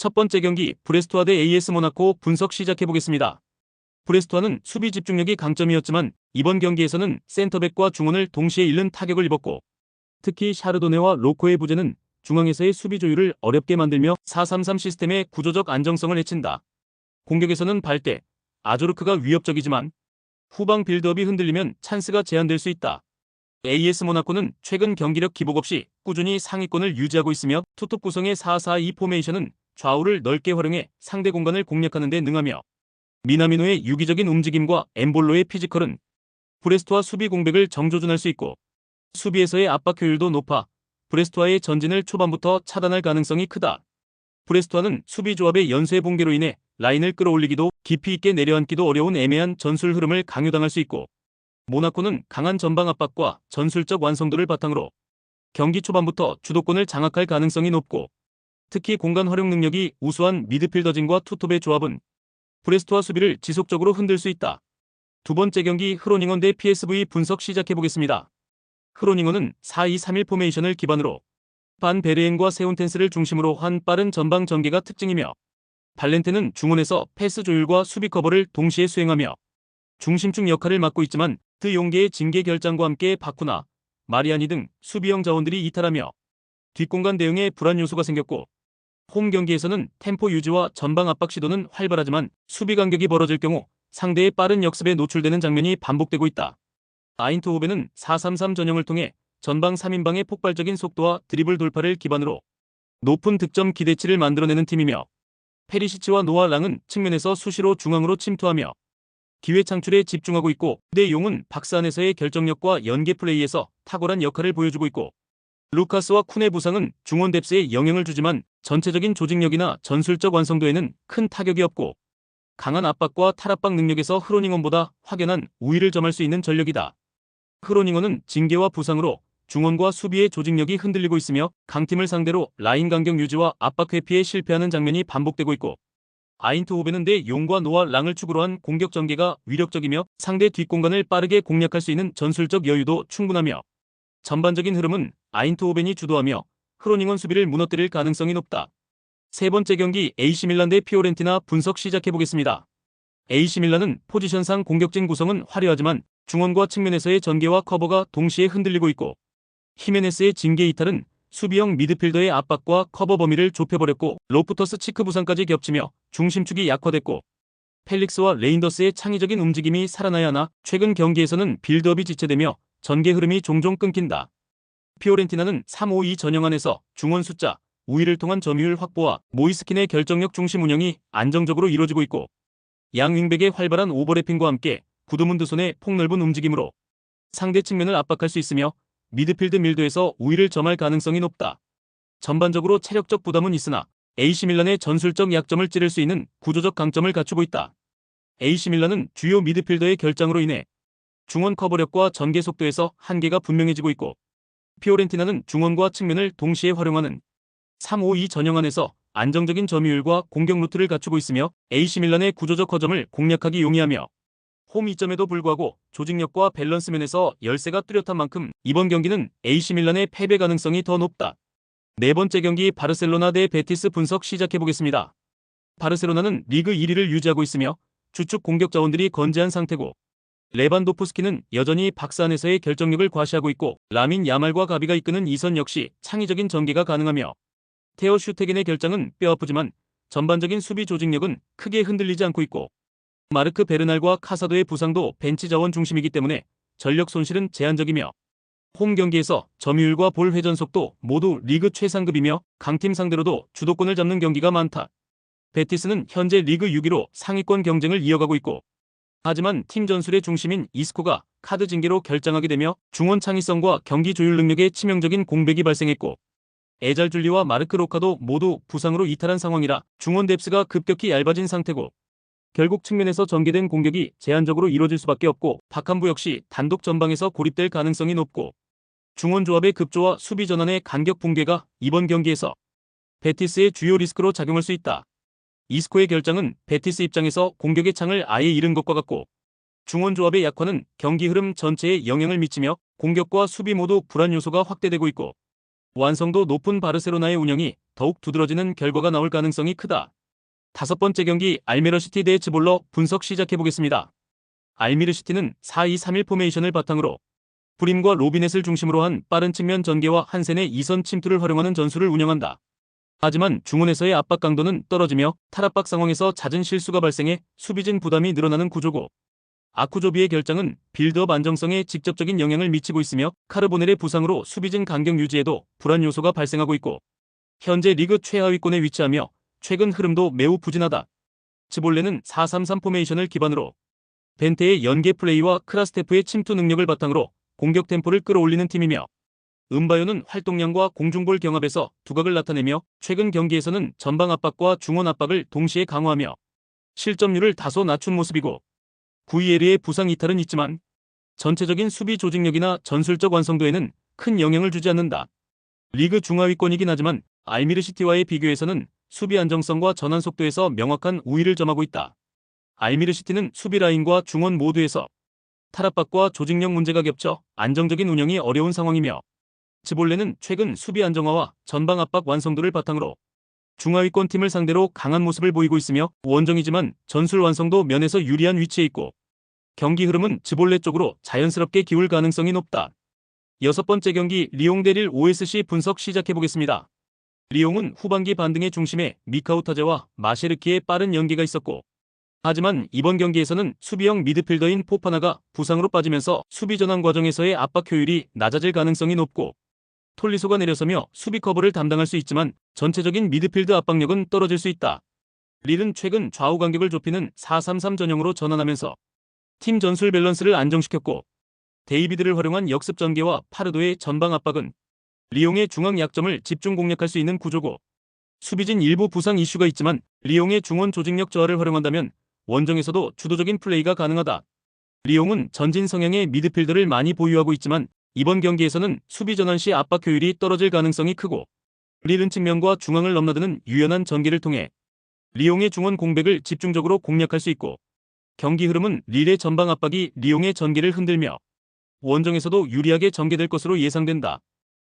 첫 번째 경기 브레스토아 대 AS 모나코 분석 시작해보겠습니다. 브레스토아는 수비 집중력이 강점이었지만 이번 경기에서는 센터백과 중원을 동시에 잃는 타격을 입었고, 특히 샤르도네와 로코의 부재는 중앙에서의 수비 조율을 어렵게 만들며 4-3-3 시스템의 구조적 안정성을 해친다. 공격에서는 발대, 아조르크가 위협적이지만 후방 빌드업이 흔들리면 찬스가 제한될 수 있다. AS 모나코는 최근 경기력 기복 없이 꾸준히 상위권을 유지하고 있으며 투톱 구성의 4-4-2 포메이션은 좌우를 넓게 활용해 상대 공간을 공략하는 데 능하며, 미나미노의 유기적인 움직임과 엠볼로의 피지컬은 브레스토아 수비 공백을 정조준할 수 있고, 수비에서의 압박 효율도 높아 브레스토아의 전진을 초반부터 차단할 가능성이 크다. 브레스토아는 수비 조합의 연쇄 붕괴로 인해 라인을 끌어올리기도 깊이 있게 내려앉기도 어려운 애매한 전술 흐름을 강요당할 수 있고, 모나코는 강한 전방 압박과 전술적 완성도를 바탕으로 경기 초반부터 주도권을 장악할 가능성이 높고, 특히 공간 활용 능력이 우수한 미드필더진과 투톱의 조합은 브레스토아 수비를 지속적으로 흔들 수 있다. 두 번째 경기 흐로닝언 대 PSV 분석 시작해보겠습니다. 흐로닝언은 4-2-3-1 포메이션을 기반으로 반 베르엔과 세운텐스를 중심으로 한 빠른 전방 전개가 특징이며, 발렌테는 중원에서 패스 조율과 수비 커버를 동시에 수행하며 중심축 역할을 맡고 있지만 드 용계의 징계 결장과 함께 바쿠나, 마리아니 등 수비형 자원들이 이탈하며 뒷공간 대응에 불안 요소가 생겼고, 홈 경기에서는 템포 유지와 전방 압박 시도는 활발하지만 수비 간격이 벌어질 경우 상대의 빠른 역습에 노출되는 장면이 반복되고 있다. 아인트호벤은 4-3-3 전형을 통해 전방 3인방의 폭발적인 속도와 드리블 돌파를 기반으로 높은 득점 기대치를 만들어내는 팀이며, 페리시치와 노아 랑은 측면에서 수시로 중앙으로 침투하며 기회 창출에 집중하고 있고, 대 용은 박스 안에서의 결정력과 연계 플레이에서 탁월한 역할을 보여주고 있고, 루카스와 쿤의 부상은 중원 뎁스에 영향을 주지만 전체적인 조직력이나 전술적 완성도에는 큰 타격이 없고, 강한 압박과 탈압박 능력에서 흐로닝언보다 확연한 우위를 점할 수 있는 전력이다. 흐로닝언은 징계와 부상으로 중원과 수비의 조직력이 흔들리고 있으며 강팀을 상대로 라인 간격 유지와 압박 회피에 실패하는 장면이 반복되고 있고, 아인트호벤은 대 용과 노아 랑을 축으로 한 공격 전개가 위력적이며 상대 뒷공간을 빠르게 공략할 수 있는 전술적 여유도 충분하며, 전반적인 흐름은 아인트호벤이 주도하며 흐로닝언 수비를 무너뜨릴 가능성이 높다. 세 번째 경기 AC 밀란 대 피오렌티나 분석 시작해보겠습니다. AC밀란은 포지션상 공격진 구성은 화려하지만 중원과 측면에서의 전개와 커버가 동시에 흔들리고 있고, 히메네스의 징계 이탈은 수비형 미드필더의 압박과 커버 범위를 좁혀버렸고, 로프터스 치크 부상까지 겹치며 중심축이 약화됐고, 펠릭스와 레인더스의 창의적인 움직임이 살아나야 하나 최근 경기에서는 빌드업이 지체되며 전개 흐름이 종종 끊긴다. 피오렌티나는 3-5-2 전형 안에서 중원 숫자 우위를 통한 점유율 확보와 모이스킨의 결정력 중심 운영이 안정적으로 이루어지고 있고, 양 윙백의 활발한 오버래핑과 함께 구드문드 손의 폭넓은 움직임으로 상대 측면을 압박할 수 있으며 미드필드 밀도에서 우위를 점할 가능성이 높다. 전반적으로 체력적 부담은 있으나 AC밀란의 전술적 약점을 찌를 수 있는 구조적 강점을 갖추고 있다. AC밀란은 주요 미드필더의 결장으로 인해 중원 커버력과 전개 속도에서 한계가 분명해지고 있고, 피오렌티나는 중원과 측면을 동시에 활용하는 3-5-2 전형 안에서 안정적인 점유율과 공격 루트를 갖추고 있으며 AC밀란의 구조적 허점을 공략하기 용이하며, 홈 이점에도 불구하고 조직력과 밸런스 면에서 열세가 뚜렷한 만큼 이번 경기는 AC밀란의 패배 가능성이 더 높다. 네 번째 경기 바르셀로나 대 베티스 분석 시작해보겠습니다. 바르셀로나는 리그 1위를 유지하고 있으며 주축 공격 자원들이 건재한 상태고, 레반도프스키는 여전히 박스 안에서의 결정력을 과시하고 있고, 라민 야말과 가비가 이끄는 이선 역시 창의적인 전개가 가능하며, 테오 슈테겐의 결장은 뼈아프지만 전반적인 수비 조직력은 크게 흔들리지 않고 있고, 마르크 베르날과 카사도의 부상도 벤치 자원 중심이기 때문에 전력 손실은 제한적이며, 홈 경기에서 점유율과 볼 회전 속도 모두 리그 최상급이며 강팀 상대로도 주도권을 잡는 경기가 많다. 베티스는 현재 리그 6위로 상위권 경쟁을 이어가고 있고, 하지만 팀 전술의 중심인 이스코가 카드 징계로 결장하게 되며 중원 창의성과 경기 조율 능력에 치명적인 공백이 발생했고, 에잘줄리와 마르크 로카도 모두 부상으로 이탈한 상황이라 중원 뎁스가 급격히 얇아진 상태고, 결국 측면에서 전개된 공격이 제한적으로 이뤄질 수밖에 없고, 박한부 역시 단독 전방에서 고립될 가능성이 높고, 중원 조합의 급조와 수비 전환의 간격 붕괴가 이번 경기에서 베티스의 주요 리스크로 작용할 수 있다. 이스코의 결장은 베티스 입장에서 공격의 창을 아예 잃은 것과 같고, 중원 조합의 약화는 경기 흐름 전체에 영향을 미치며 공격과 수비 모두 불안 요소가 확대되고 있고, 완성도 높은 바르셀로나의 운영이 더욱 두드러지는 결과가 나올 가능성이 크다. 5번째 경기 알메러시티 대 츠볼러 분석 시작해보겠습니다. 알미르시티는 4-2-3-1 포메이션을 바탕으로 브림과 로비넷을 중심으로 한 빠른 측면 전개와 한센의 2선 침투를 활용하는 전술을 운영한다. 하지만 중원에서의 압박 강도는 떨어지며 탈압박 상황에서 잦은 실수가 발생해 수비진 부담이 늘어나는 구조고, 아쿠조비의 결장은 빌드업 안정성에 직접적인 영향을 미치고 있으며 카르보넬의 부상으로 수비진 간격 유지에도 불안 요소가 발생하고 있고, 현재 리그 최하위권에 위치하며 최근 흐름도 매우 부진하다. 츠볼레는 4-3-3 포메이션을 기반으로 벤테의 연계 플레이와 크라스테프의 침투 능력을 바탕으로 공격 템포를 끌어올리는 팀이며, 음바요는 활동량과 공중볼 경합에서 두각을 나타내며 최근 경기에서는 전방 압박과 중원 압박을 동시에 강화하며 실점률을 다소 낮춘 모습이고, 구이에르의 부상 이탈은 있지만 전체적인 수비 조직력이나 전술적 완성도에는 큰 영향을 주지 않는다. 리그 중하위권이긴 하지만 알미르시티와의 비교에서는 수비 안정성과 전환 속도에서 명확한 우위를 점하고 있다. 알미르시티는 수비 라인과 중원 모두에서 탈압박과 조직력 문제가 겹쳐 안정적인 운영이 어려운 상황이며, 츠볼레는 최근 수비 안정화와 전방 압박 완성도를 바탕으로 중하위권 팀을 상대로 강한 모습을 보이고 있으며 원정이지만 전술 완성도 면에서 유리한 위치에 있고, 경기 흐름은 츠볼레 쪽으로 자연스럽게 기울 가능성이 높다. 6번째 경기 리옹 대 릴 OSC 분석 시작해보겠습니다. 리옹은 후반기 반등의 중심에 미카우타제와 마셰르키의 빠른 연계가 있었고, 하지만 이번 경기에서는 수비형 미드필더인 포파나가 부상으로 빠지면서 수비 전환 과정에서의 압박 효율이 낮아질 가능성이 높고, 톨리소가 내려서며 수비 커버를 담당할 수 있지만 전체적인 미드필드 압박력은 떨어질 수 있다. 릴은 최근 좌우 간격을 좁히는 4-3-3 전형으로 전환하면서 팀 전술 밸런스를 안정시켰고, 데이비드를 활용한 역습 전개와 파르도의 전방 압박은 리옹의 중앙 약점을 집중 공략할 수 있는 구조고, 수비진 일부 부상 이슈가 있지만 리옹의 중원 조직력 저하를 활용한다면 원정에서도 주도적인 플레이가 가능하다. 리옹은 전진 성향의 미드필더를 많이 보유하고 있지만 이번 경기에서는 수비 전환 시 압박 효율이 떨어질 가능성이 크고, 릴은 측면과 중앙을 넘나드는 유연한 전개를 통해 리옹의 중원 공백을 집중적으로 공략할 수 있고, 경기 흐름은 릴의 전방 압박이 리옹의 전개를 흔들며 원정에서도 유리하게 전개될 것으로 예상된다.